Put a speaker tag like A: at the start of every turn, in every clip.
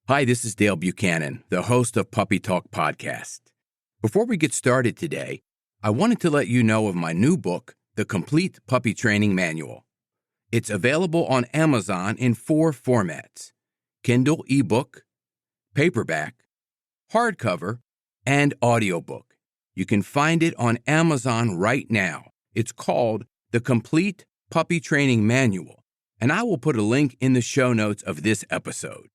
A: Hi, this is Dale Buchanan, the host of Puppy Talk Podcast. Before we get started today, I wanted to let you know of my new book, The Complete Puppy Training Manual. It's available on Amazon in 4 formats: Kindle ebook, paperback, hardcover, and audiobook. You can find it on Amazon right now. It's called The Complete Puppy Training Manual, and I will put a link in the show notes of this episode.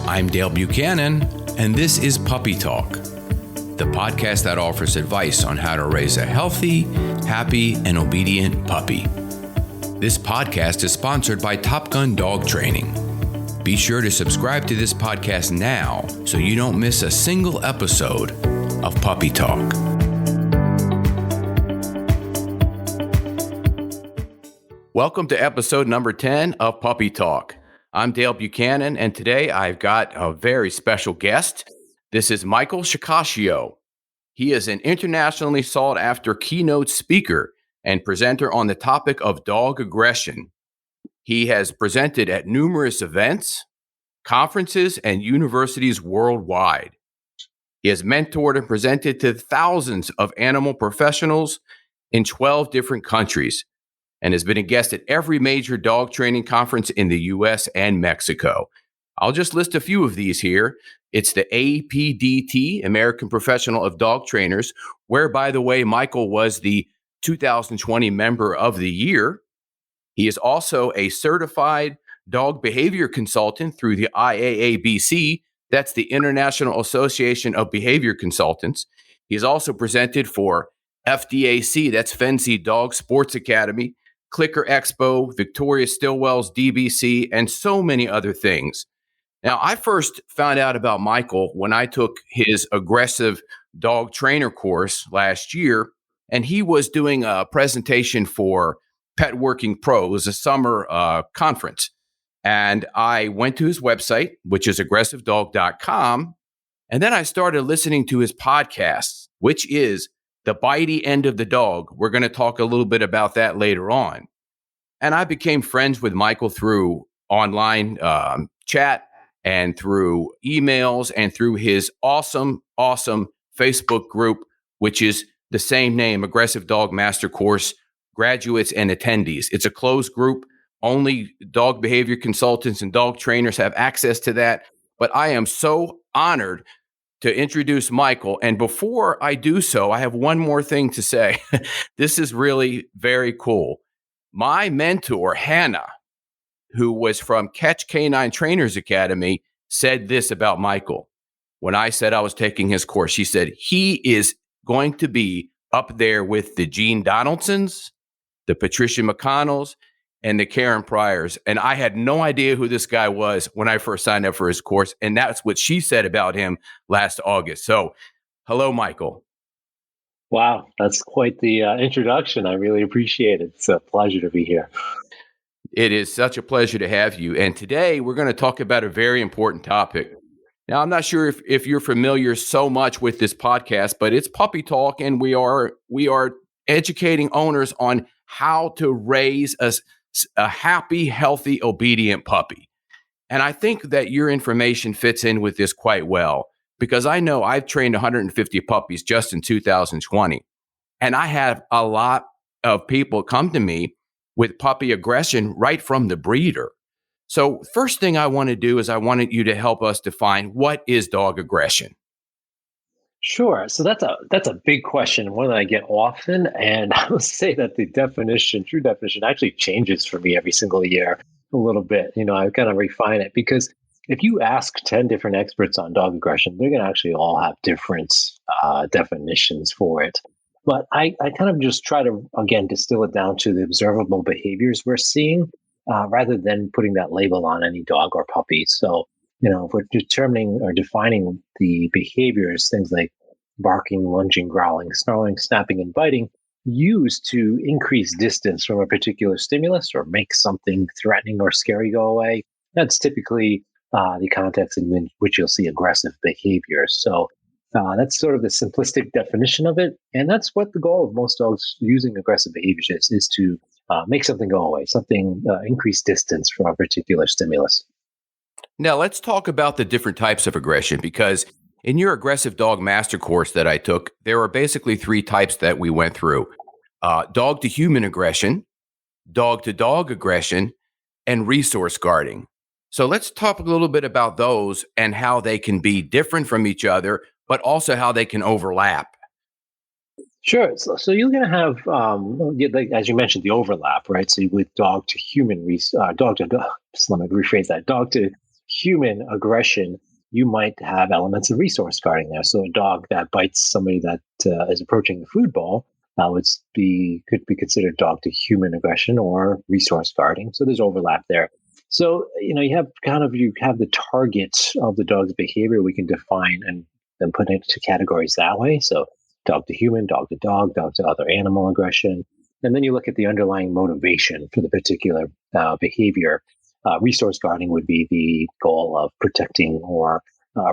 A: I'm Dale Buchanan, and this is Puppy Talk, the podcast that offers advice on how to raise a healthy, happy, and obedient puppy. This podcast is sponsored by Top Gun Dog Training. Be sure to subscribe to this podcast now so you don't miss a single episode of Puppy Talk. Welcome to episode number 10 of Puppy Talk. I'm Dale Buchanan, and today I've got a very special guest. This is Michael Shikashio. He is an internationally sought-after keynote speaker and presenter on the topic of dog aggression. He has presented at numerous events, conferences, and universities worldwide. He has mentored and presented to thousands of animal professionals in 12 different countries, and has been a guest at every major dog training conference in the U.S. and Mexico. I'll just list a few of these here. It's the APDT, American Professional of Dog Trainers, where, by the way, Michael was the 2020 Member of the Year. He is also a certified dog behavior consultant through the IAABC. That's the International Association of Behavior Consultants. He's also presented for FDSA, that's Fency Dog Sports Academy, Clicker Expo, Victoria Stilwell's DBC, and so many other things. Now, I first found out about Michael when I took his aggressive dog trainer course last year, and he was doing a presentation for Pet Working Pro. It was a summer conference. And I went to his website, which is aggressivedog.com, and then I started listening to his podcast, which is The Bitey End of the Dog. We're going to talk a little bit about that later on. And I became friends with Michael through online chat and through emails and through his awesome Facebook group, which is the same name, Aggressive Dog Master Course Graduates and Attendees. It's a closed group. Only dog behavior consultants and dog trainers have access to that. But I am so honored to introduce Michael. And before I do so, I have one more thing to say. This is really very cool. My mentor, Hannah, who was from Catch Canine Trainers Academy, said this about Michael. When I said I was taking his course, she said, he is going to be up there with the Gene Donaldsons, the Patricia McConnells, and the Karen Pryors. And I had no idea who this guy was when I first signed up for his course. And that's what she said about him last August. So, hello, Michael.
B: Wow, that's quite the introduction. I really appreciate it. It's a pleasure to be here.
A: It is such a pleasure to have you. And today we're going to talk about a very important topic. Now, I'm not sure if you're familiar so much with this podcast, but it's Puppy Talk, and we are educating owners on how to raise a happy, healthy, obedient puppy. And I think that your information fits in with this quite well, because I know I've trained 150 puppies just in 2020. And I have a lot of people come to me with puppy aggression right from the breeder. So first thing I want to do is I wanted you to help us define what is dog aggression.
B: Sure. So that's a big question, one that I get often. And I will say that the true definition actually changes for me every single year a little bit. I kind of refine it, because if you ask 10 different experts on dog aggression, they're going to actually all have different definitions for it. But I kind of just try to, again, distill it down to the observable behaviors we're seeing, rather than putting that label on any dog or puppy. So, if we're determining or defining the behaviors, things like barking, lunging, growling, snarling, snapping, and biting, used to increase distance from a particular stimulus or make something threatening or scary go away, that's typically the context in which you'll see aggressive behavior. So that's sort of the simplistic definition of it. And that's what the goal of most dogs using aggressive behaviors is to make something go away, something increase distance from a particular stimulus.
A: Now, let's talk about the different types of aggression because in your aggressive dog master course that I took, there are basically three types that we went through: dog to human aggression, dog to dog aggression, and resource guarding. So let's talk a little bit about those and how they can be different from each other, but also how they can overlap.
B: Sure. So you're going to have, like, as you mentioned, the overlap, right? So with dog to human, dog to dog, just let me rephrase that, dog to human aggression, you might have elements of resource guarding there. So a dog that bites somebody that is approaching the food bowl, that could be considered dog to human aggression or resource guarding. So there's overlap there. So you have the target of the dog's behavior we can define and put it into categories that way. So dog to human, dog to other animal aggression. And then you look at the underlying motivation for the particular behavior. Resource guarding would be the goal of protecting or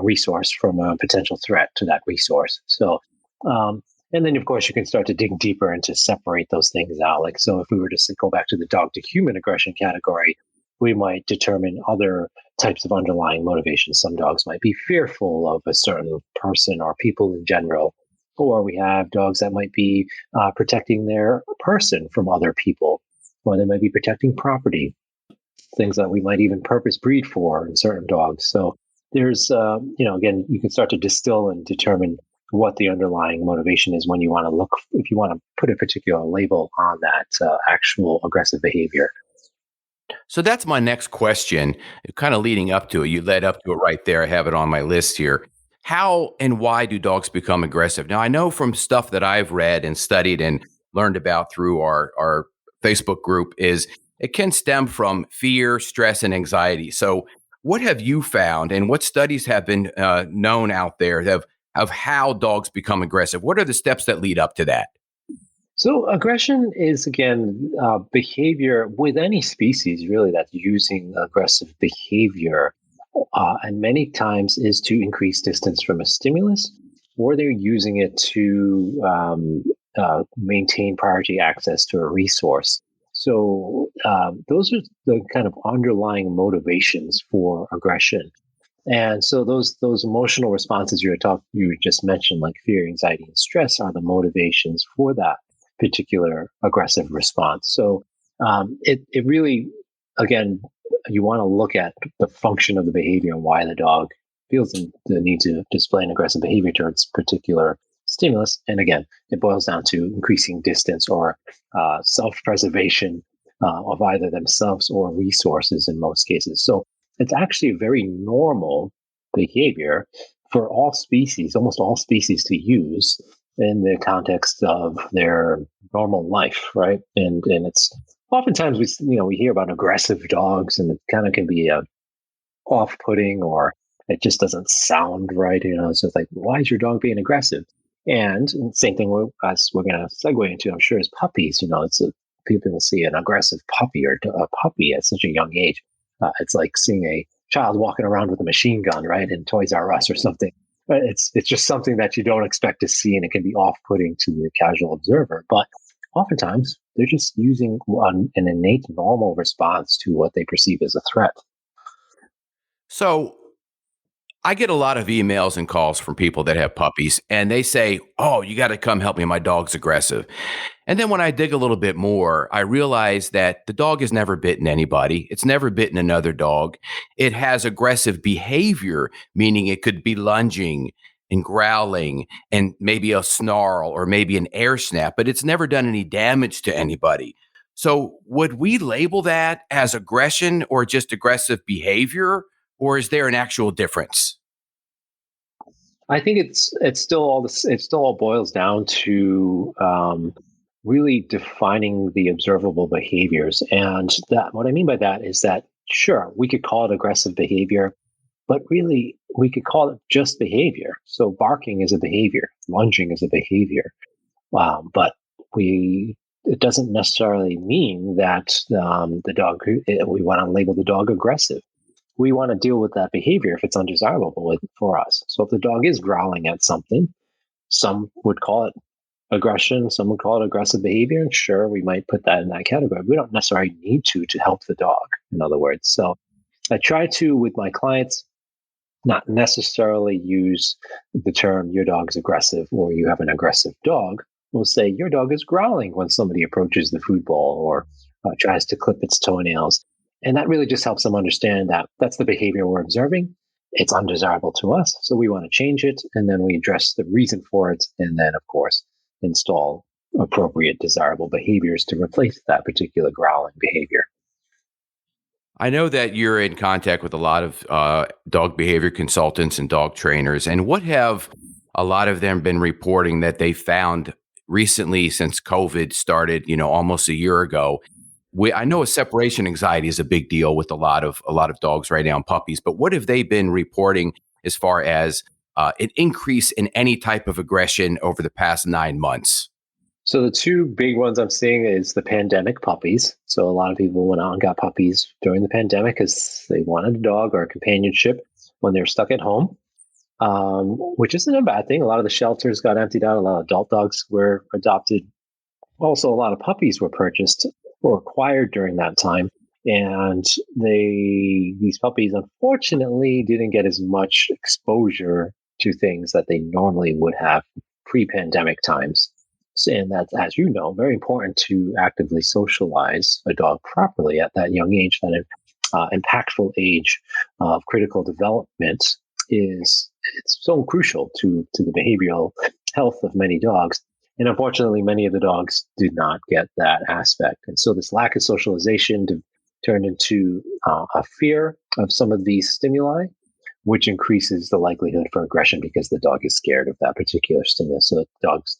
B: resource from a potential threat to that resource. So, and then of course you can start to dig deeper and to separate those things out. Like, so if we were to go back to the dog to human aggression category, we might determine other types of underlying motivations. Some dogs might be fearful of a certain person or people in general, or we have dogs that might be protecting their person from other people, or they might be protecting property, things that we might even purpose breed for in certain dogs. So there's, again, you can start to distill and determine what the underlying motivation is when you want to look, if you want to put a particular label on that actual aggressive behavior.
A: So that's my next question, kind of leading up to it. You led up to it right there. I have it on my list here. How and why do dogs become aggressive? Now, I know from stuff that I've read and studied and learned about through our Facebook group is it can stem from fear, stress, and anxiety. So what have you found and what studies have been known out there of how dogs become aggressive? What are the steps that lead up to that?
B: So aggression is, again, behavior with any species really that's using aggressive behavior, and many times is to increase distance from a stimulus, or they're using it to maintain priority access to a resource. So those are the kind of underlying motivations for aggression. And so those emotional responses you just mentioned, like fear, anxiety, and stress, are the motivations for that particular aggressive response. So it really, again, you want to look at the function of the behavior and why the dog feels the need to display an aggressive behavior towards particular stimulus. And again, it boils down to increasing distance or self-preservation of either themselves or resources in most cases. So it's actually a very normal behavior for all species, almost all species, to use in the context of their normal life, right? And it's oftentimes we hear about aggressive dogs, and it kind of can be off-putting, or it just doesn't sound right. It's just like, why is your dog being aggressive? And same thing as we're going to segue into, I'm sure, is puppies. People see an aggressive puppy or a puppy at such a young age. It's like seeing a child walking around with a machine gun, right, in Toys R Us or something. But it's just something that you don't expect to see, and it can be off-putting to the casual observer. But oftentimes, they're just using an innate normal response to what they perceive as a threat.
A: So I get a lot of emails and calls from people that have puppies, and they say, "Oh, you got to come help me. My dog's aggressive." And then when I dig a little bit more, I realize that the dog has never bitten anybody. It's never bitten another dog. It has aggressive behavior, meaning it could be lunging and growling and maybe a snarl or maybe an air snap, but it's never done any damage to anybody. So would we label that as aggression or just aggressive behavior, or is there an actual difference?
B: I think it's still all this. It still all boils down to really defining the observable behaviors, and that what I mean by that is that, sure, we could call it aggressive behavior, but really we could call it just behavior. So barking is a behavior, lunging is a behavior, but it doesn't necessarily mean that the dog. We want to label the dog aggressive. We want to deal with that behavior if it's undesirable for us. So if the dog is growling at something, some would call it aggression, some would call it aggressive behavior, and sure, we might put that in that category. We don't necessarily need to help the dog, in other words. So I try to, with my clients, not necessarily use the term your dog's aggressive or you have an aggressive dog. We'll say your dog is growling when somebody approaches the food bowl or tries to clip its toenails. And that really just helps them understand that that's the behavior we're observing. It's undesirable to us, so we want to change it. And then we address the reason for it. And then, of course, install appropriate desirable behaviors to replace that particular growling behavior.
A: I know that you're in contact with a lot of dog behavior consultants and dog trainers. And what have a lot of them been reporting that they found recently since COVID started, almost a year ago? I know separation anxiety is a big deal with a lot of dogs right now and puppies, but what have they been reporting as far as an increase in any type of aggression over the past 9 months?
B: So the two big ones I'm seeing is the pandemic puppies. So a lot of people went out and got puppies during the pandemic because they wanted a dog or a companionship when they were stuck at home, which isn't a bad thing. A lot of the shelters got emptied out. A lot of adult dogs were adopted. Also, a lot of puppies were purchased or acquired during that time. And these puppies, unfortunately, didn't get as much exposure to things that they normally would have pre-pandemic times. And that's, as you know, very important to actively socialize a dog properly at that young age. That impactful age of critical development it's so crucial to the behavioral health of many dogs. And unfortunately, many of the dogs did not get that aspect. And so this lack of socialization turned into a fear of some of these stimuli, which increases the likelihood for aggression because the dog is scared of that particular stimulus. So dogs,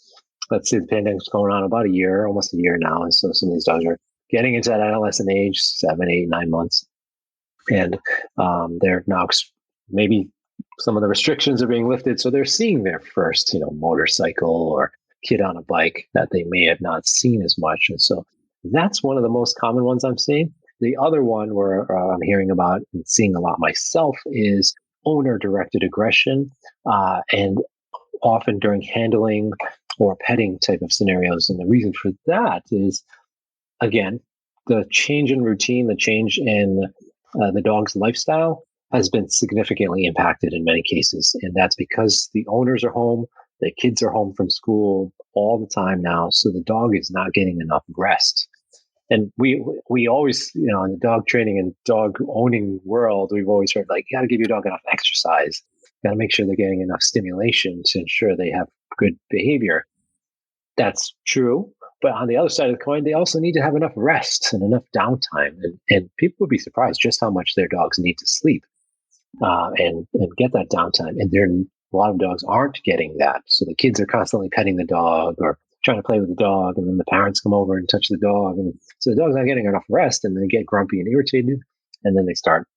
B: let's say the pandemic's going on about a year, almost a year now. And so some of these dogs are getting into that adolescent age, 7, 8, 9 months. And they're now maybe some of the restrictions are being lifted. So they're seeing their first, motorcycle or kid on a bike that they may have not seen as much. And so that's one of the most common ones I'm seeing. The other one where I'm hearing about and seeing a lot myself is owner-directed aggression, and often during handling or petting type of scenarios. And the reason for that is, again, the change in routine, the change in the dog's lifestyle has been significantly impacted in many cases. And that's because the owners are home, the kids are home from school all the time now. So the dog is not getting enough rest. And we always, in the dog training and dog owning world, we've always heard you got to give your dog enough exercise. You got to make sure they're getting enough stimulation to ensure they have good behavior. That's true. But on the other side of the coin, they also need to have enough rest and enough downtime. And people would be surprised just how much their dogs need to sleep and get that downtime. And a lot of dogs aren't getting that. So the kids are constantly petting the dog or trying to play with the dog. And then the parents come over and touch the dog. And so the dog's not getting enough rest. And they get grumpy and irritated. And then they start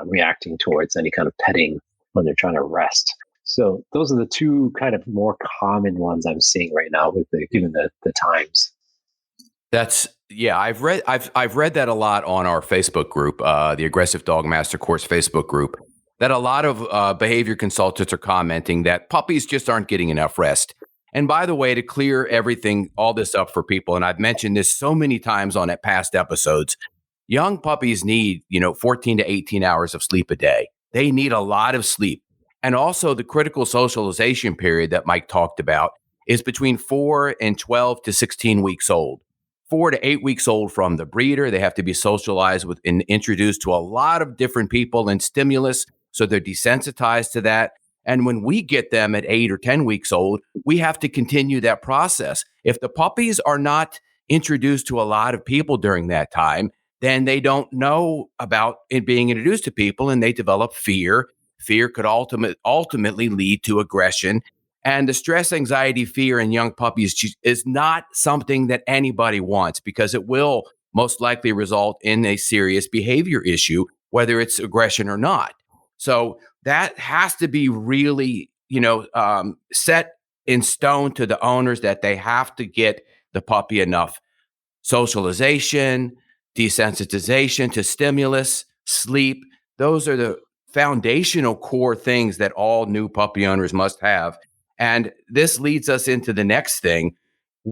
B: reacting towards any kind of petting when they're trying to rest. So those are the two kind of more common ones I'm seeing right now given the times.
A: I've read that a lot on our Facebook group, the Aggressive Dog Master Course Facebook group, that a lot of behavior consultants are commenting that puppies just aren't getting enough rest. And by the way, to clear all this up for people, and I've mentioned this so many times on past episodes, young puppies need, 14 to 18 hours of sleep a day. They need a lot of sleep. And also the critical socialization period that Mike talked about is between 4 and 12 to 16 weeks old. 4 to 8 weeks old from the breeder. They have to be socialized with and introduced to a lot of different people and stimulus. So they're desensitized to that. And when we get them at 8 or 10 weeks old, we have to continue that process. If the puppies are not introduced to a lot of people during that time, then they don't know about it being introduced to people and they develop fear. Fear could ultimately lead to aggression. And the stress, anxiety, fear in young puppies is not something that anybody wants because it will most likely result in a serious behavior issue, whether it's aggression or not. So that has to be really, set in stone to the owners that they have to get the puppy enough socialization, desensitization to stimulus, sleep. Those are the foundational core things that all new puppy owners must have. And this leads us into the next thing.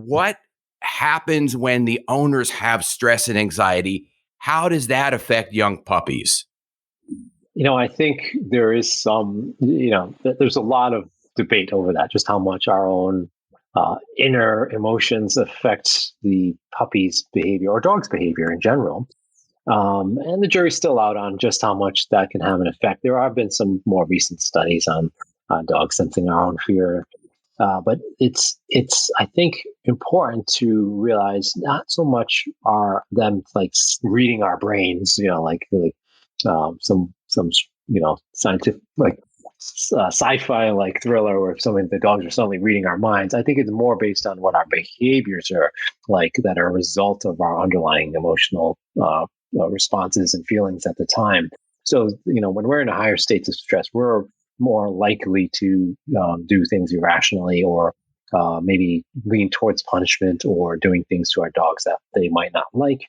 A: what happens when the owners have stress and anxiety? How does that affect young puppies?
B: I think there is there's a lot of debate over that, just how much our own inner emotions affect the puppy's behavior or dog's behavior in general. And the jury's still out on just how much that can have an effect. There have been some more recent studies on dogs sensing our own fear. But it's I think important to realize not so much are them like reading our brains, like really some scientific like sci-fi like thriller where something the dogs are suddenly reading our minds. I think it's more based on what our behaviors are like that are a result of our underlying emotional responses and feelings at the time. So when we're in a higher state of stress, we're more likely to do things irrationally or maybe lean towards punishment or doing things to our dogs that they might not like.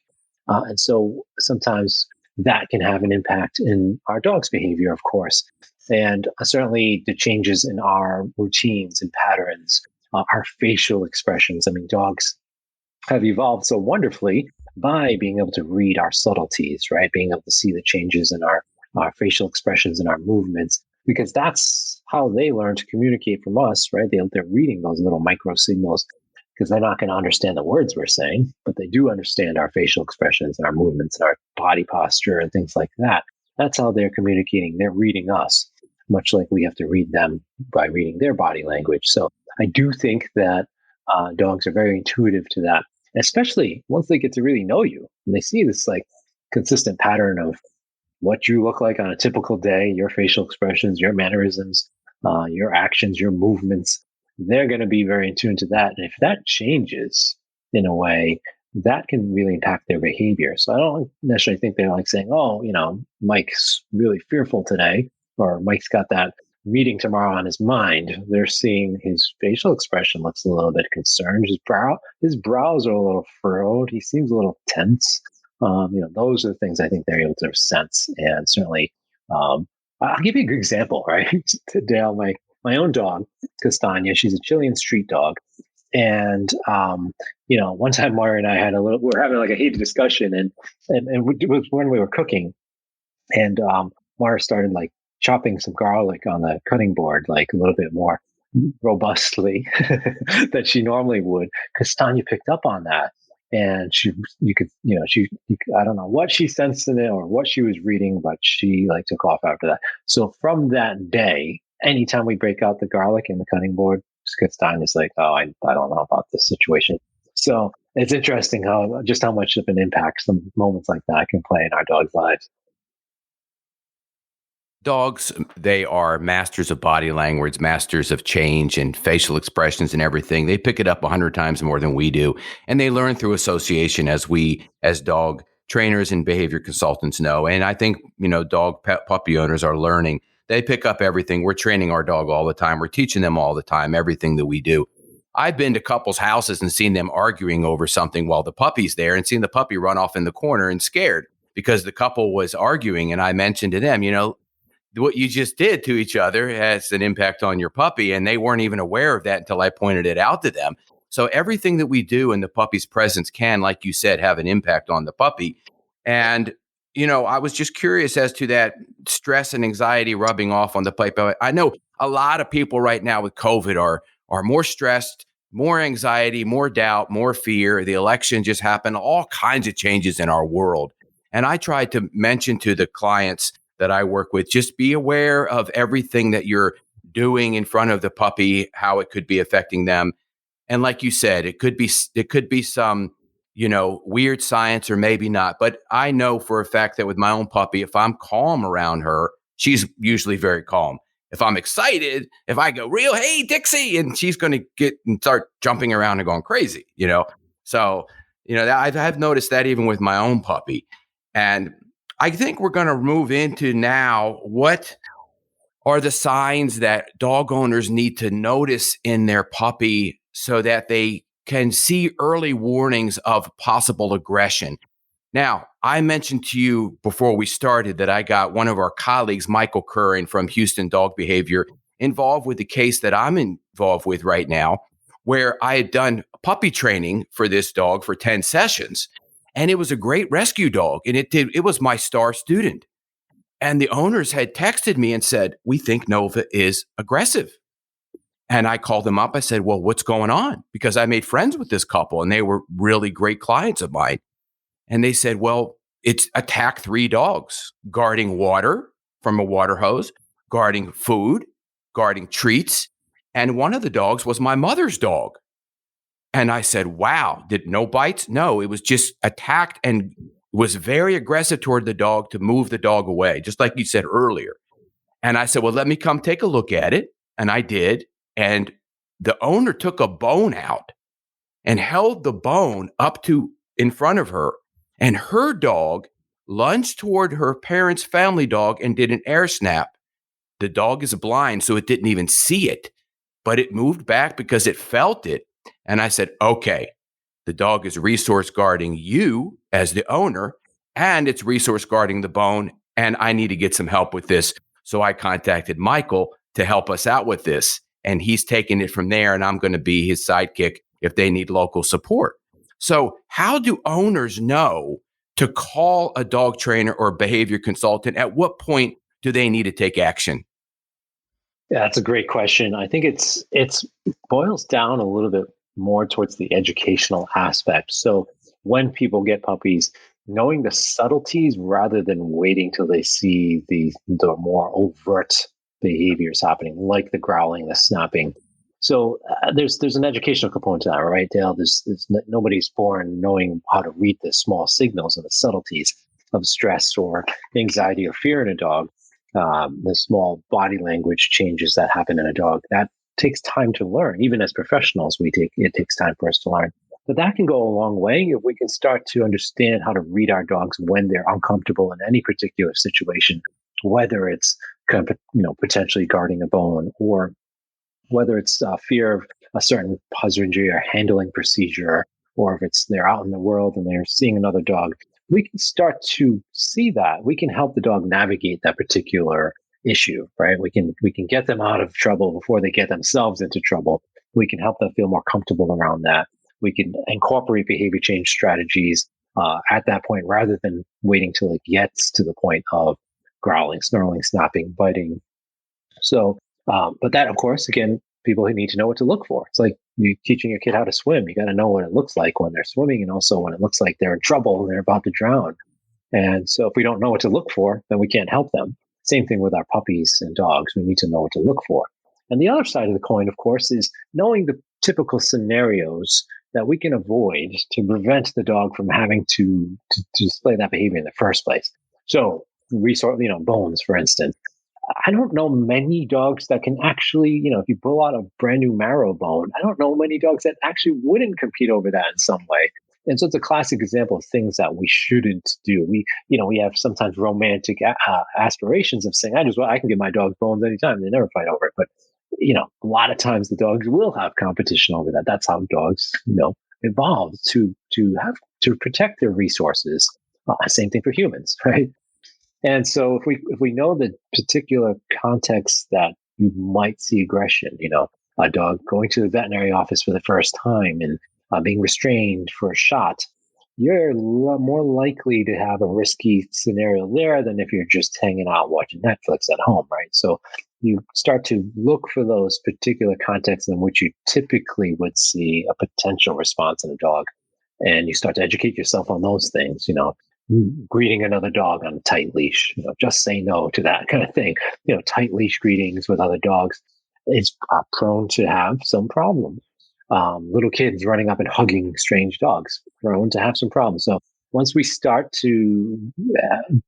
B: And so sometimes that can have an impact in our dog's behavior, of course. And certainly the changes in our routines and patterns, our facial expressions. I mean, dogs have evolved so wonderfully by being able to read our subtleties, right? Being able to see the changes in our facial expressions and our movements, because that's how they learn to communicate from us, right? They're reading those little micro signals because they're not going to understand the words we're saying, but they do understand our facial expressions and our movements and our body posture and things like that. That's how they're communicating. They're reading us, much like we have to read them by reading their body language. So I do think that dogs are very intuitive to that, especially once they get to really know you and they see this like consistent pattern of what you look like on a typical day, your facial expressions, your mannerisms, your actions, your movements. They're going to be very in tune to that. And if that changes in a way, that can really impact their behavior. So I don't necessarily think they're like saying, oh, Mike's really fearful today, or Mike's got that meeting tomorrow on his mind. They're seeing his facial expression looks a little bit concerned. His brows are a little furrowed. He seems a little tense. Those are the things I think they're able to sense. And certainly, I'll give you a good example, right? Dale, my own dog, Castagna, she's a Chilean street dog. And, one time Mara and I we were having like a heated discussion and it was when we were cooking and, Mara started like chopping some garlic on the cutting board, like a little bit more robustly that she normally would. Castagna picked up on that. And I don't know what she sensed in it or what she was reading, but she like took off after that. So from that day, anytime we break out the garlic in the cutting board, Castagna is like, oh, I don't know about this situation. So it's interesting how much of an impact some moments like that can play in our dogs' lives.
A: Dogs, they are masters of body language, masters of change and facial expressions and everything. They pick it up 100 times more than we do. And they learn through association, as we, as dog trainers and behavior consultants know. And I think, puppy owners are learning. They pick up everything. We're training our dog all the time. We're teaching them all the time, everything that we do. I've been to couples' houses and seen them arguing over something while the puppy's there and seen the puppy run off in the corner and scared because the couple was arguing. And I mentioned to them, what you just did to each other has an impact on your puppy. And they weren't even aware of that until I pointed it out to them. So everything that we do in the puppy's presence can, like you said, have an impact on the puppy. And, I was just curious as to that stress and anxiety rubbing off on the puppy. I know a lot of people right now with COVID are more stressed, more anxiety, more doubt, more fear. The election just happened, all kinds of changes in our world. And I tried to mention to the clients that I work with, just be aware of everything that you're doing in front of the puppy, how it could be affecting them. And like you said, it could be some, weird science or maybe not. But I know for a fact that with my own puppy, if I'm calm around her, she's usually very calm. If I'm excited, if I go real, hey, Dixie, and she's going to get and start jumping around and going crazy, So, I've noticed that even with my own puppy. And I think we're going to move into now what are the signs that dog owners need to notice in their puppy so that they can see early warnings of possible aggression. Now, I mentioned to you before we started that I got one of our colleagues, Michael Curran from Houston Dog Behavior, involved with the case that I'm involved with right now, where I had done puppy training for this dog for 10 sessions. And it was a great rescue dog. And it was my star student. And the owners had texted me and said, "We think Nova is aggressive." And I called them up. I said, "Well, what's going on?" Because I made friends with this couple and they were really great clients of mine. And they said, "Well, it's attacked 3 dogs, guarding water from a water hose, guarding food, guarding treats. And one of the dogs was my mother's dog." And I said, "Wow, did no bites?" No, it was just attacked and was very aggressive toward the dog to move the dog away, just like you said earlier. And I said, "Well, let me come take a look at it." And I did. And the owner took a bone out and held the bone up to in front of her. And her dog lunged toward her parents' family dog and did an air snap. The dog is blind, so it didn't even see it, but it moved back because it felt it. And I said, "Okay, the dog is resource guarding you as the owner, and it's resource guarding the bone, and I need to get some help with this." So I contacted Michael to help us out with this, and he's taking it from there, and I'm going to be his sidekick if they need local support. So how do owners know to call a dog trainer or behavior consultant? At what point do they need to take action?
B: Yeah, that's a great question. I think it's boils down a little bit more towards the educational aspect. So when people get puppies, knowing the subtleties rather than waiting till they see the more overt behaviors happening, like the growling, the snapping. So there's an educational component to that, right, Dale? Nobody's born knowing how to read the small signals and the subtleties of stress or anxiety or fear in a dog. The small body language changes that happen in a dog, that takes time to learn. Even as professionals, it takes time for us to learn. But that can go a long way if we can start to understand how to read our dogs when they're uncomfortable in any particular situation, whether it's potentially guarding a bone, or whether it's fear of a certain husbandry or handling procedure, or if it's they're out in the world and they're seeing another dog. We can start to see that. We can help the dog navigate that particular issue, right? We can get them out of trouble before they get themselves into trouble. We can help them feel more comfortable around that. We can incorporate behavior change strategies at that point rather than waiting till it gets to the point of growling, snarling, snapping, biting. So, but that, of course, again, people who need to know what to look for. It's like you teaching your kid how to swim. You got to know what it looks like when they're swimming, and also when it looks like they're in trouble and they're about to drown. And so if we don't know what to look for, then we can't help them. Same thing with our puppies and dogs. We need to know what to look for. And the other side of the coin, of course, is knowing the typical scenarios that we can avoid to prevent the dog from having to display that behavior in the first place. So bones, for instance. I don't know many dogs that can actually, if you pull out a brand new marrow bone, I don't know many dogs that actually wouldn't compete over that in some way. And so it's a classic example of things that we shouldn't do. We have sometimes romantic aspirations of saying, I can get my dog's bones anytime. They never fight over it. But, a lot of times the dogs will have competition over that. That's how dogs, evolved to protect their resources. Same thing for humans, right? And so if we know the particular context that you might see aggression, a dog going to the veterinary office for the first time and being restrained for a shot, you're more likely to have a risky scenario there than if you're just hanging out watching Netflix at home, right? So you start to look for those particular contexts in which you typically would see a potential response in a dog. And you start to educate yourself on those things, greeting another dog on a tight leash, just say no to that kind of thing. Tight leash greetings with other dogs is prone to have some problems. Little kids running up and hugging strange dogs, prone to have some problems. So once we start to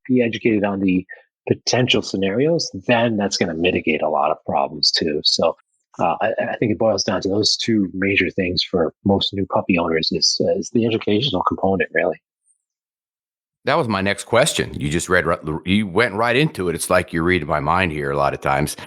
B: be educated on the potential scenarios, then that's going to mitigate a lot of problems too. So I think it boils down to those two major things for most new puppy owners is the educational component, really.
A: That was my next question. You went right into it. It's like you're reading my mind here a lot of times.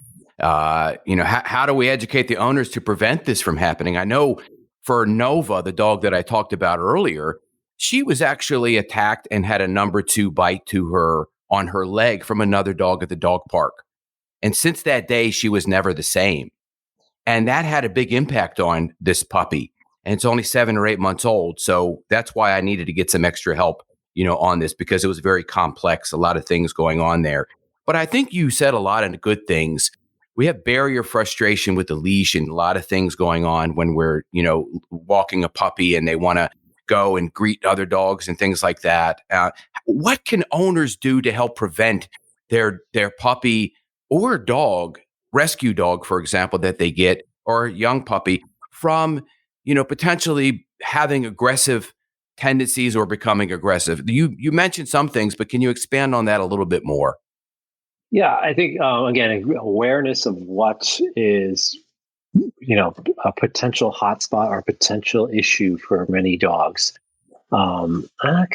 A: How do we educate the owners to prevent this from happening? I know for Nova, the dog that I talked about earlier, she was actually attacked and had a number 2 bite to her on her leg from another dog at the dog park. And since that day, she was never the same. And that had a big impact on this puppy. And it's only 7 or 8 months old. So that's why I needed to get some extra help, on this, because it was very complex, a lot of things going on there. But I think you said a lot of good things. We have barrier frustration with the leash and a lot of things going on when we're, walking a puppy and they want to go and greet other dogs and things like that. What can owners do to help prevent their puppy or dog, rescue dog, for example, that they get, or young puppy, from potentially having aggressive tendencies or becoming aggressive? You mentioned some things, but can you expand on that a little bit more?
B: Yeah, I think again, awareness of what is a potential hotspot or potential issue for many dogs. I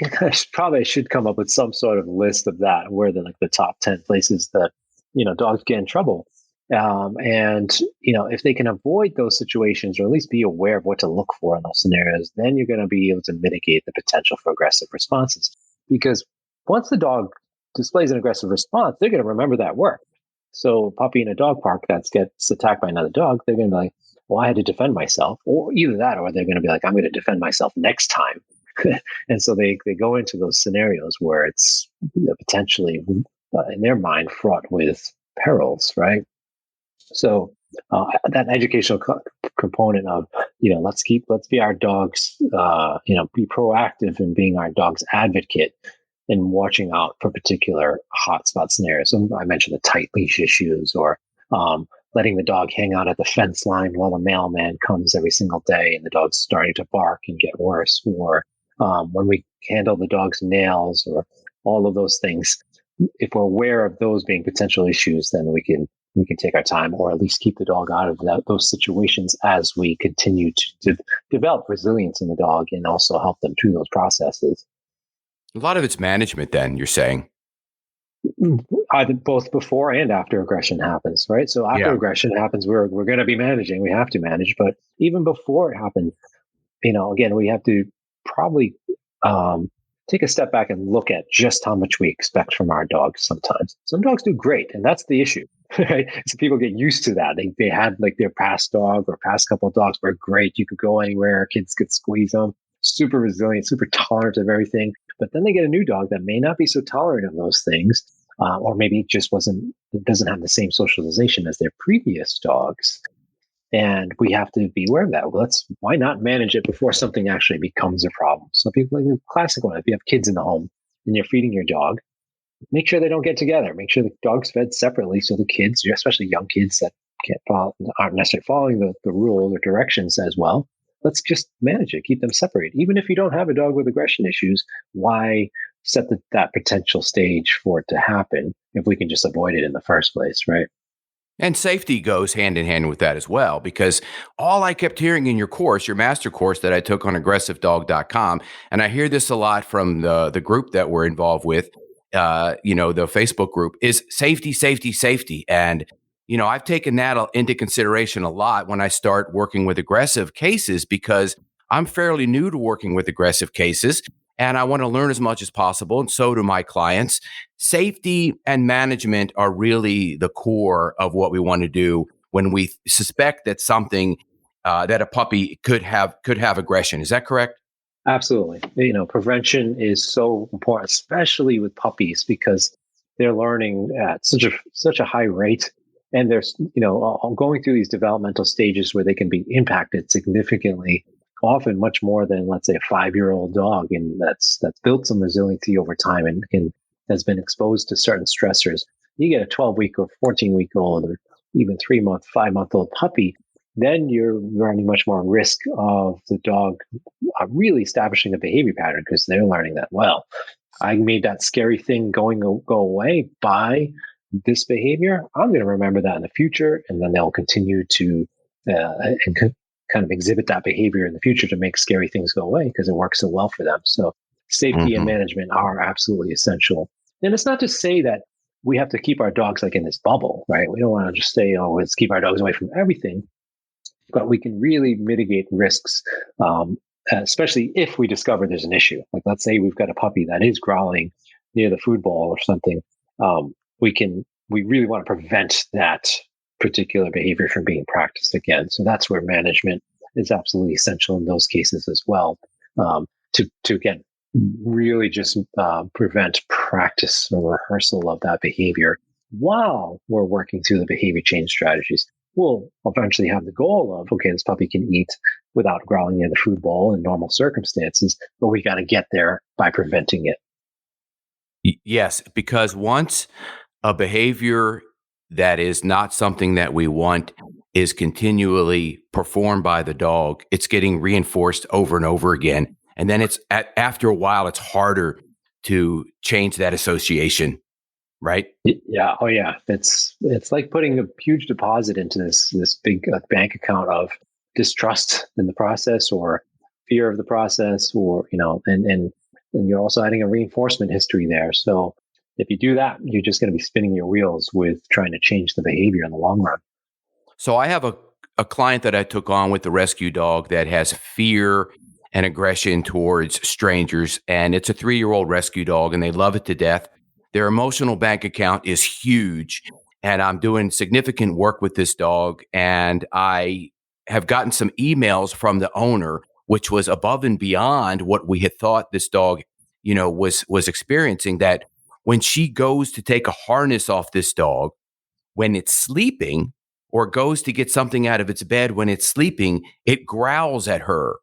B: should come up with some sort of list of that, where the top 10 places that dogs get in trouble. And if they can avoid those situations, or at least be aware of what to look for in those scenarios, then you're going to be able to mitigate the potential for aggressive responses. Because once the dog displays an aggressive response, they're going to remember that work. So a puppy in a dog park that gets attacked by another dog, they're going to be like, well, I had to defend myself, or either that, or they're going to be like, I'm going to defend myself next time. And so they go into those scenarios where it's potentially, in their mind, fraught with perils, right? So that educational component of let's be our dogs, be proactive in being our dog's advocate and watching out for particular hotspot scenarios. So I mentioned the tight leash issues, or letting the dog hang out at the fence line while the mailman comes every single day and the dog's starting to bark and get worse, or when we handle the dog's nails, or all of those things. If we're aware of those being potential issues, then we can take our time, or at least keep the dog out of those situations as we continue to develop resilience in the dog and also help them through those processes.
A: A lot of it's management, then, you're saying.
B: Either both before and after aggression happens, right? So after
A: Yeah.
B: aggression happens, we're going to be managing. We have to manage, but even before it happens, again, we have to probably take a step back and look at just how much we expect from our dogs. Sometimes some dogs do great, and that's the issue. Right? So people get used to that. They had like their past dog or past couple of dogs were great. You could go anywhere, kids could squeeze them, super resilient, super tolerant of everything. But then they get a new dog that may not be so tolerant of those things, or maybe it just doesn't have the same socialization as their previous dogs. And we have to be aware of that. Why not manage it before something actually becomes a problem? So people, like the classic one, if you have kids in the home and you're feeding your dog, make sure they don't get together. Make sure the dog's fed separately, so the kids, especially young kids that aren't necessarily following the rule or directions as well, let's just manage it. Keep them separated. Even if you don't have a dog with aggression issues, why set that potential stage for it to happen if we can just avoid it in the first place, right?
A: And safety goes hand in hand with that as well, because all I kept hearing in your course, your master course that I took on aggressivedog.com, and I hear this a lot from the group that we're involved with, the Facebook group, is safety, safety, safety. And, I've taken that into consideration a lot when I start working with aggressive cases, because I'm fairly new to working with aggressive cases and I want to learn as much as possible. And so do my clients. Safety and management are really the core of what we want to do when we suspect that something that a puppy could have aggression. Is that correct?
B: Absolutely. Prevention is so important, especially with puppies, because they're learning at such a high rate, and they're going through these developmental stages where they can be impacted significantly, often much more than, let's say, a 5-year-old dog, and that's built some resiliency over time and has been exposed to certain stressors. You get a 12-week or 14-week old, or even 3-month, 5-month-old puppy, then you're running much more risk of the dog really establishing a behavior pattern, because they're learning that, well, I made that scary thing go away by this behavior. I'm going to remember that in the future, and then they'll continue to kind of exhibit that behavior in the future to make scary things go away, because it works so well for them. So safety and management are absolutely essential. And it's not to say that we have to keep our dogs like in this bubble, right? We don't want to just say, oh, let's keep our dogs away from everything, but we can really mitigate risks, especially if we discover there's an issue. Like, let's say we've got a puppy that is growling near the food bowl or something. We really want to prevent that particular behavior from being practiced again. So that's where management is absolutely essential in those cases as well. To again really just prevent practice or rehearsal of that behavior while we're working through the behavior change strategies. We'll eventually have the goal of, okay, this puppy can eat without growling near the food bowl in normal circumstances, but we got to get there by preventing it.
A: Yes, because once a behavior that is not something that we want is continually performed by the dog, it's getting reinforced over and over again. And then after a while, it's harder to change that association, right?
B: Yeah. Oh, yeah. It's like putting a huge deposit into this big bank account of distrust in the process or fear of the process, or and you're also adding a reinforcement history there. So if you do that, you're just going to be spinning your wheels with trying to change the behavior in the long run.
A: So I have a client that I took on with the rescue dog that has fear and aggression towards strangers. And it's a 3-year-old rescue dog and they love it to death. Their emotional bank account is huge. And I'm doing significant work with this dog. And I have gotten some emails from the owner, which was above and beyond what we had thought this dog, was experiencing, that when she goes to take a harness off this dog, when it's sleeping, or goes to get something out of its bed when it's sleeping, it growls at her.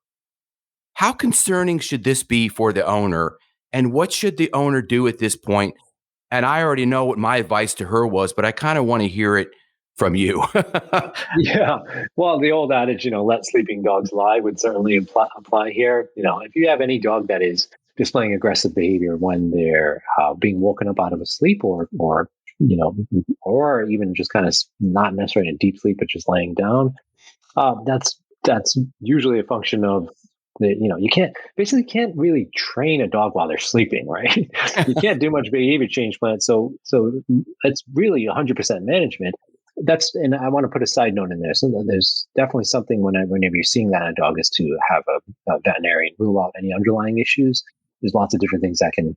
A: How concerning should this be for the owner? And what should the owner do at this point? And I already know what my advice to her was, but I kind of want to hear it from you.
B: Yeah. Well, the old adage, let sleeping dogs lie would certainly apply here. If you have any dog that is displaying aggressive behavior when they're being woken up out of a sleep or even just kind of not necessarily in a deep sleep, but just laying down, that's usually a function of you can't really train a dog while they're sleeping, right? You can't do much behavior change plan. So it's really 100% management. And I want to put a side note in there. So there's definitely something whenever you're seeing that in a dog is to have a veterinarian rule out any underlying issues. There's lots of different things that can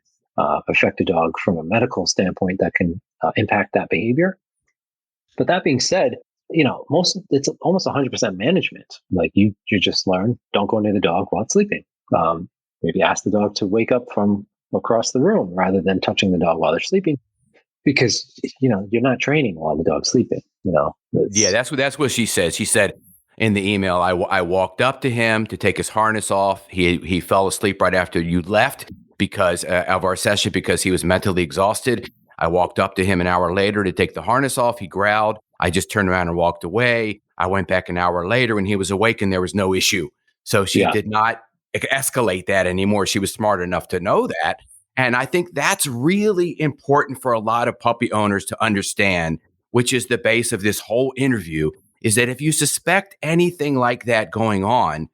B: affect a dog from a medical standpoint that can impact that behavior. But that being said, it's almost 100% management. Like you just learn, don't go near the dog while it's sleeping. Maybe ask the dog to wake up from across the room rather than touching the dog while they're sleeping, because you're not training while the dog's sleeping.
A: Yeah, that's what she said. She said in the email, I walked up to him to take his harness off. He fell asleep right after you left because of our session because he was mentally exhausted. I walked up to him an hour later to take the harness off. He growled. I just turned around and walked away. I went back an hour later when he was awake and there was no issue. So she did not escalate that anymore. She was smart enough to know that. And I think that's really important for a lot of puppy owners to understand, which is the base of this whole interview, is that if you suspect anything like that going on,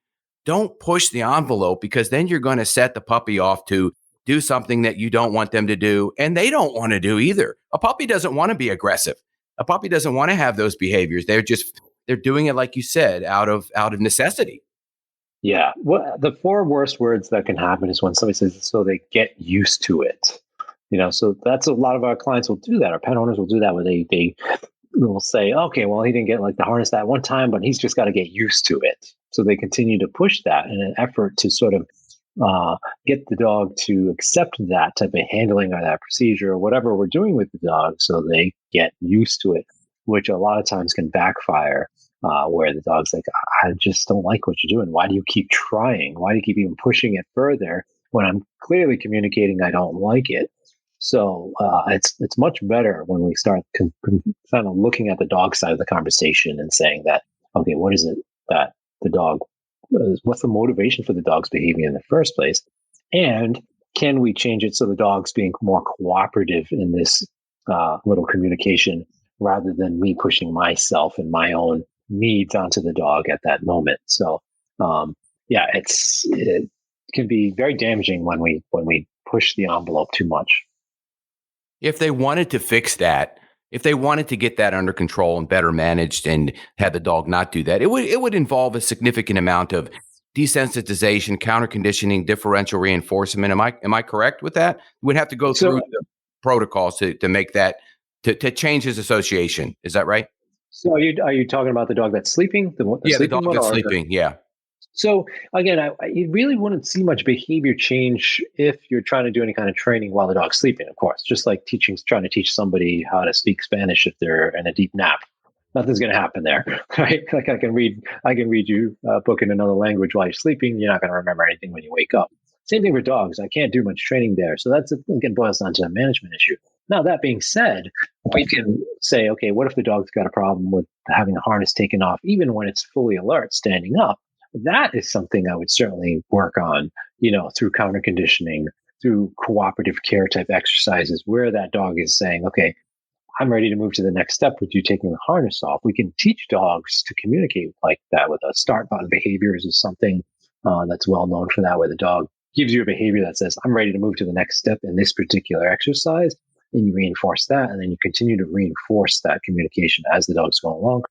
A: don't push the envelope, because then you're going to set the puppy off to do something that you don't want them to do. And they don't want to do either. A puppy doesn't want to be aggressive. A puppy doesn't want to have those behaviors. They're doing it, like you said, out of necessity.
B: Yeah. Well, the 4 worst words that can happen is when somebody says, so they get used to it. So that's a lot of our clients will do that. Our pet owners will do that, where they will say, okay, well, he didn't get like the harness that one time, but he's just got to get used to it. So they continue to push that in an effort to sort of get the dog to accept that type of handling or that procedure or whatever we're doing with the dog, so they get used to it, which a lot of times can backfire, where the dog's like, I just don't like what you're doing. Why do you keep trying? Why do you keep even pushing it further when I'm clearly communicating I don't like it? So it's much better when we start kind of looking at the dog side of the conversation and saying that, okay, what is it that the dog, what's the motivation for the dog's behavior in the first place? And can we change it so the dog's being more cooperative in this little communication, rather than me pushing myself and my own needs onto the dog at that moment? So it can be very damaging when we push the envelope too much.
A: If they wanted to fix that, if they wanted to get that under control and better managed and have the dog not do that, it would involve a significant amount of desensitization, counter conditioning, differential reinforcement. Am I correct with that? We'd have to go through the protocols to make that, to change his association. Is that right?
B: So are you talking about the dog that's sleeping, the
A: Yeah, the
B: sleeping
A: dog
B: one,
A: that's
B: or the?
A: sleeping. Yeah.
B: So again, you really wouldn't see much behavior change if you're trying to do any kind of training while the dog's sleeping. Of course, just like trying to teach somebody how to speak Spanish if they're in a deep nap. Nothing's going to happen there, right? Like I can read you a book in another language while you're sleeping. You're not going to remember anything when you wake up. Same thing for dogs. I can't do much training there, so that's again boils down to a management issue. Now that being said, we can say, okay, what if the dog's got a problem with having the harness taken off, even when it's fully alert, standing up? That is something I would certainly work on, through counter conditioning, through cooperative care type exercises where that dog is saying, okay, I'm ready to move to the next step with you taking the harness off. We can teach dogs to communicate like that with us. Start button behaviors is something that's well known for that, where the dog gives you a behavior that says, I'm ready to move to the next step in this particular exercise. And you reinforce that, and then you continue to reinforce that communication as the dog's going along.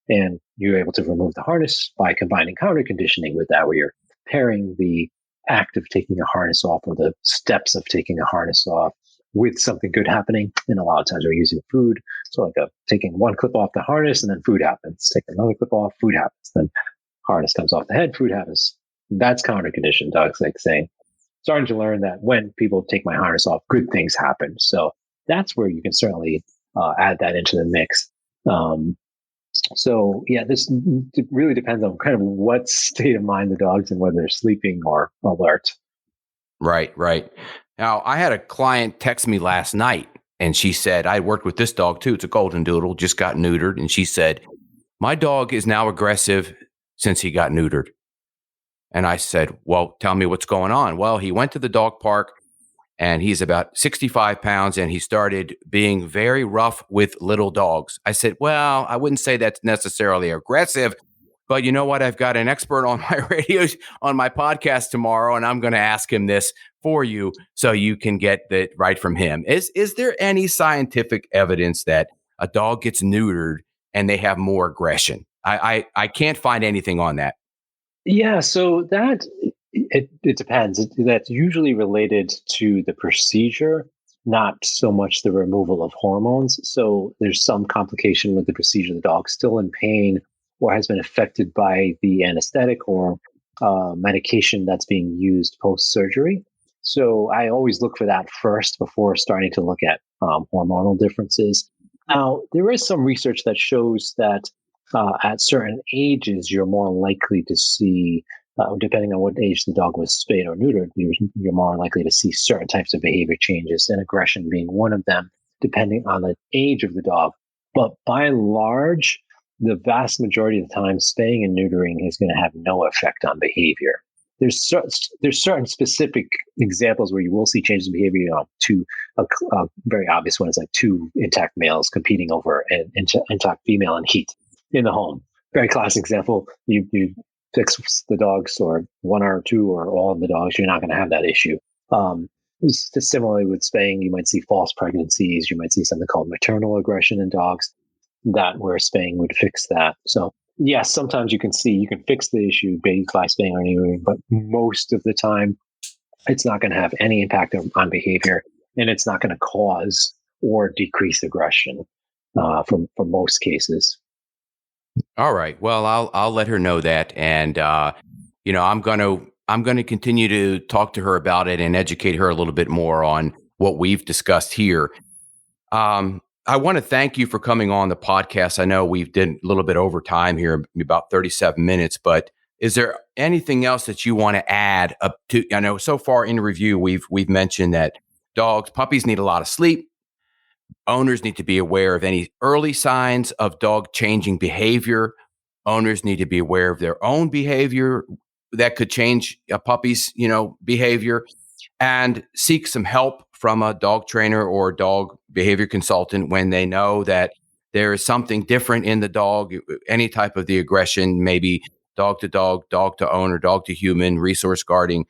B: And you're able to remove the harness by combining counter conditioning with that, where you're pairing the act of taking a harness off or the steps of taking a harness off with something good happening. And a lot of times we're using food. So like taking one clip off the harness and then food happens. Take another clip off, food happens. Then harness comes off the head, food happens. That's counter conditioned. Dogs like saying, starting to learn that when people take my harness off, good things happen. So that's where you can certainly add that into the mix. So yeah, this really depends on kind of what state of mind the dog's in, whether they're sleeping or alert.
A: Right, right. Now, I had a client text me last night and she said, I worked with this dog too. It's a golden doodle, just got neutered. And she said, my dog is now aggressive since he got neutered. And I said, well, tell me what's going on. Well, he went to the dog park and he's about 65 pounds and he started being very rough with little dogs. I said, well, I wouldn't say that's necessarily aggressive, but you know what? I've got an expert on my on my podcast tomorrow, and I'm going to ask him this for you so you can get it right from him. Is there any scientific evidence that a dog gets neutered and they have more aggression? I can't find anything on that.
B: Yeah, so that it depends. That's usually related to the procedure, not so much the removal of hormones. So there's some complication with the procedure. The dog's still in pain or has been affected by the anesthetic or medication that's being used post surgery. So I always look for that first before starting to look at hormonal differences. Now, there is some research that shows that at certain ages, you're more likely to see, depending on what age the dog was spayed or neutered, you're more likely to see certain types of behavior changes, and aggression being one of them, depending on the age of the dog. But by and large, the vast majority of the time, spaying and neutering is going to have no effect on behavior. There's certain specific examples where you will see changes in behavior. A very obvious one is like two intact males competing over an intact female in heat in the home. Very classic example. You fix the dogs, or one or two or all of the dogs, you're not going to have that issue. Similarly with spaying, you might see false pregnancies. You might see something called maternal aggression in dogs, that where spaying would fix that. So yes, sometimes you can fix the issue by spaying or neutering, but most of the time it's not going to have any impact on behavior, and it's not going to cause or decrease aggression for most cases.
A: All right. Well, I'll let her know that, and I'm gonna continue to talk to her about it and educate her a little bit more on what we've discussed here. I want to thank you for coming on the podcast. I know we've did a little bit over time here, about 37 minutes, but is there anything else that you want to add up to? I know so far in review, we've mentioned that puppies need a lot of sleep. Owners need to be aware of any early signs of dog changing behavior. Owners need to be aware of their own behavior that could change a puppy's, behavior, and seek some help from a dog trainer or dog behavior consultant when they know that there is something different in the dog, any type of the aggression, maybe dog to owner, dog to human, resource guarding,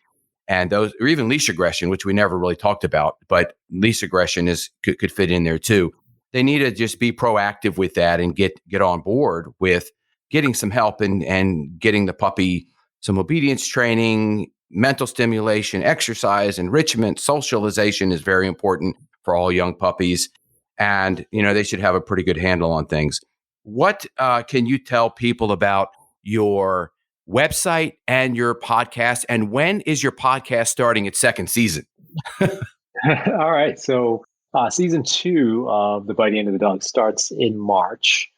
A: and those, or even leash aggression, which we never really talked about, but leash aggression could fit in there too. They need to just be proactive with that and get on board with getting some help and getting the puppy some obedience training, mental stimulation, exercise, enrichment, socialization is very important for all young puppies. And, they should have a pretty good handle on things. what can you tell people about your website and your podcast? And when is your podcast starting its second season?
B: All right. So season two of The Biting End of the Dog starts in March.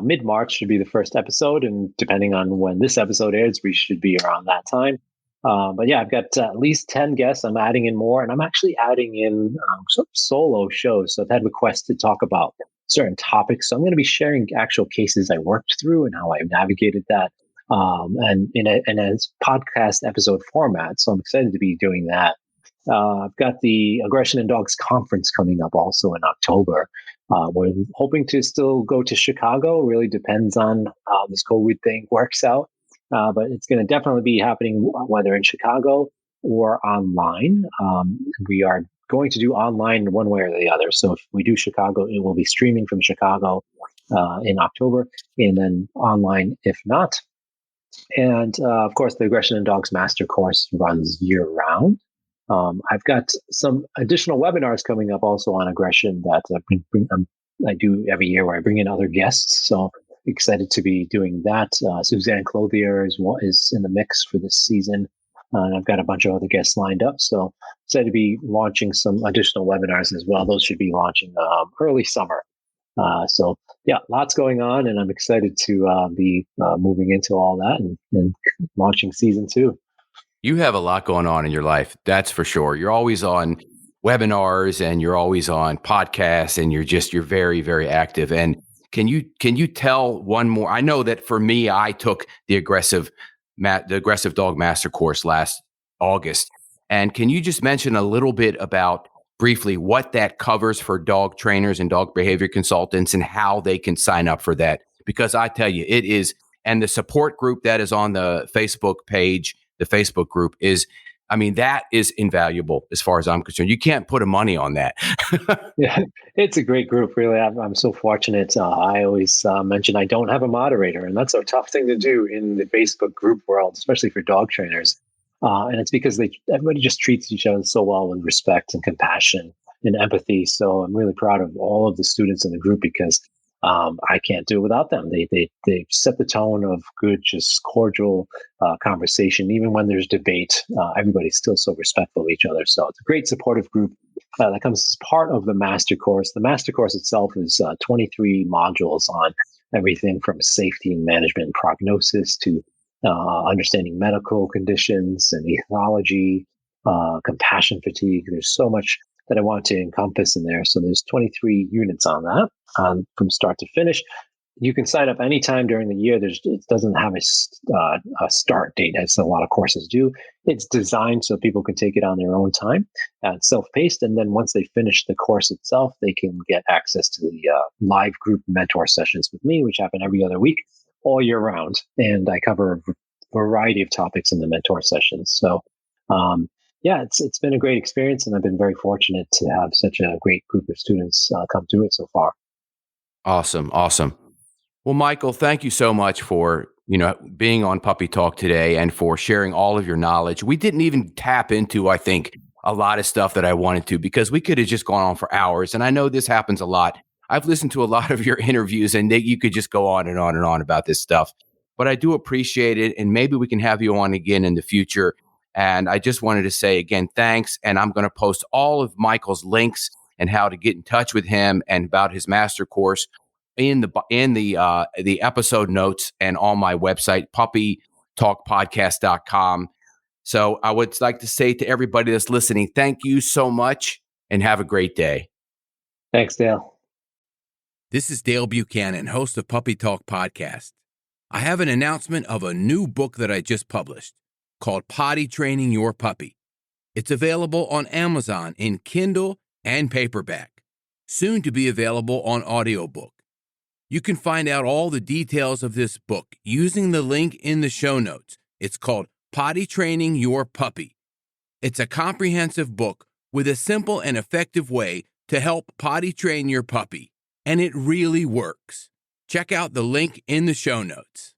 B: Mid March should be the first episode. And depending on when this episode airs, we should be around that time. But yeah, I've got at least 10 guests. I'm adding in more, and I'm actually adding in some solo shows. So I've had requests to talk about certain topics. So I'm going to be sharing actual cases I worked through and how I navigated that. And in a podcast episode format. So I'm excited to be doing that. I've got the Aggression in Dogs conference coming up also in October. We're hoping to still go to Chicago. Really depends on how this COVID thing works out. But it's going to definitely be happening whether in Chicago or online. We are going to do online one way or the other. So if we do Chicago, it will be streaming from Chicago in October, and then online if not. And of course, the Aggression in Dogs Master Course runs year round. I've got some additional webinars coming up also on aggression that I do every year where I bring in other guests. So excited to be doing that. Suzanne Clothier is in the mix for this season. And I've got a bunch of other guests lined up. So excited to be launching some additional webinars as well. Those should be launching early summer. So yeah, lots going on, and I'm excited to be moving into all that and launching season two.
A: You have a lot going on in your life, that's for sure. You're always on webinars and you're always on podcasts, and you're very, very active. And can you tell one more? I know that for me, I took the aggressive dog master course last August. And can you just mention a little bit about briefly what that covers for dog trainers and dog behavior consultants and how they can sign up for that? Because I tell you, it is, and the support group that is on the Facebook page, the Facebook group is, I mean, that is invaluable as far as I'm concerned. You can't put a money on that.
B: Yeah, it's a great group, really. I'm so fortunate. I always mention I don't have a moderator, and that's a tough thing to do in the Facebook group world, especially for dog trainers. And it's because everybody just treats each other so well with respect and compassion and empathy. So I'm really proud of all of the students in the group because I can't do it without them. They set the tone of good, just cordial conversation. Even when there's debate, everybody's still so respectful of each other. So it's a great supportive group that comes as part of the master course. The master course itself is 23 modules on everything from safety and management and prognosis to understanding medical conditions and ethology, compassion fatigue. There's so much that I want to encompass in there. So there's 23 units on that from start to finish. You can sign up anytime during the year. It doesn't have a start date as a lot of courses do. It's designed so people can take it on their own time. It's self-paced. And then once they finish the course itself, they can get access to the live group mentor sessions with me, which happen every other week, all year round. And I cover a variety of topics in the mentor sessions. So, yeah, it's been a great experience, and I've been very fortunate to have such a great group of students come through it so far.
A: Awesome. Well, Michael, thank you so much for, being on Puppy Talk today and for sharing all of your knowledge. We didn't even tap into, I think, a lot of stuff that I wanted to, because we could have just gone on for hours. And I know this happens a lot. I've listened to a lot of your interviews, and you could just go on and on and on about this stuff. But I do appreciate it, and maybe we can have you on again in the future. And I just wanted to say again, thanks. And I'm going to post all of Michael's links and how to get in touch with him and about his master course in the episode notes and on my website, puppytalkpodcast.com. So I would like to say to everybody that's listening, thank you so much and have a great day.
B: Thanks, Dale.
A: This is Dale Buchanan, host of Puppy Talk Podcast. I have an announcement of a new book that I just published called Potty Training Your Puppy. It's available on Amazon in Kindle and paperback, soon to be available on audiobook. You can find out all the details of this book using the link in the show notes. It's called Potty Training Your Puppy. It's a comprehensive book with a simple and effective way to help potty train your puppy, and it really works. Check out the link in the show notes.